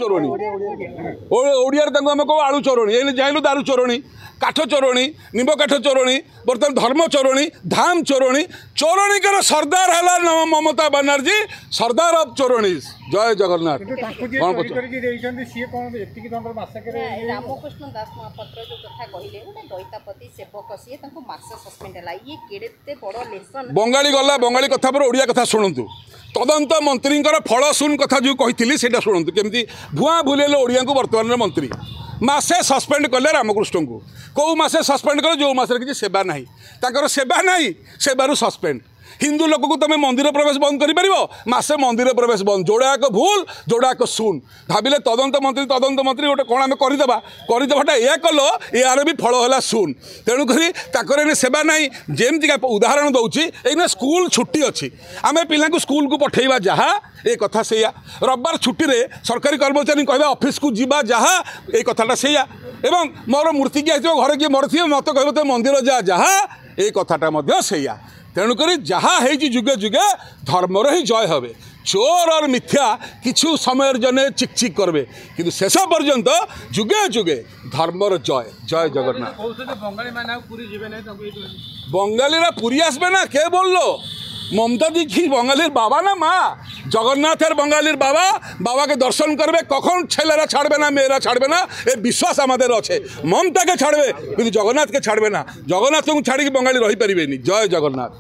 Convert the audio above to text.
चोरणी ओडिया आम कह आलू चोरणी ये जाइलु दारू चोरणी काठ चोरणी निम्ब काठ चोरणी बर्तमान धर्म चोरणी धाम चोरणी चोरणीकर सरदार है ममता बनर्जी सरदार ऑफ चोरणी जय जगन्नाथ रामकृष्ण दास महापात्र जो कथा कहले गोटे दैतापति सेवक सी मासे सस्पेंड है ये केड़े बड़ लेसन बंगाली गला बंगाली कथा पर ओडिया कथा शुणु तदंत मंत्री फल शून कथा जो कही शुणु केमती भुआ भूलेले ओडिया को बर्तमान मंत्री मासे सस्पेंड कले रामकृष्ण को कौ मासे सस्पेंड कले जो मासे किसी सेवा ना तर सेवा ना सेवारू सस्पेंड हिंदू लोक को तुम मंदिर प्रवेश बंद कर मासे मंदिर प्रवेश बंद जोड़ा एक भूल जोड़ा एक शून भाविले तदंत मंत्री गोटे कौन आम करदेवाटा या कल यार भी फल है शून तेणुक सेवा ना जमी उदाहरण दूसरी ये स्कूल छुट्टी अच्छी आम पिला स्कूल को पठेवा जहाँ ये कथा से रविवार छुट्टी रे सरकारी कर्मचारी कह ऑफिस को जीवा जहाँ ये कथाटा से एवं मोर मूर्ति किए घर किए मर थे मत कह तो मंदिर जा जहाँ ये कथाटा से तेणुक जहाँ है जुगे जुगे धर्मर ही जय हे चोर और मिथ्या किछु समय जने चिक चिक करबे किंतु शेष पर्यंत जुगे जुगे धर्मर जय जय जगन्नाथ बंगाली पुरी आसबे ना के बोललो ममता दीक्षित बंगालीर बाबा ना माँ जगन्नाथर बंगालीर बाबा बाबा के दर्शन करबे कखन छेलेरा छाड़बे ना मेरा छाड़बे ना ये विश्वास आमादेर अच्छे ममता के छाड़बे किंतु जगन्नाथ के छाड़बे ना जगन्नाथ को छाड़ी बंगाली रही पारिबेनी जय जगन्नाथ।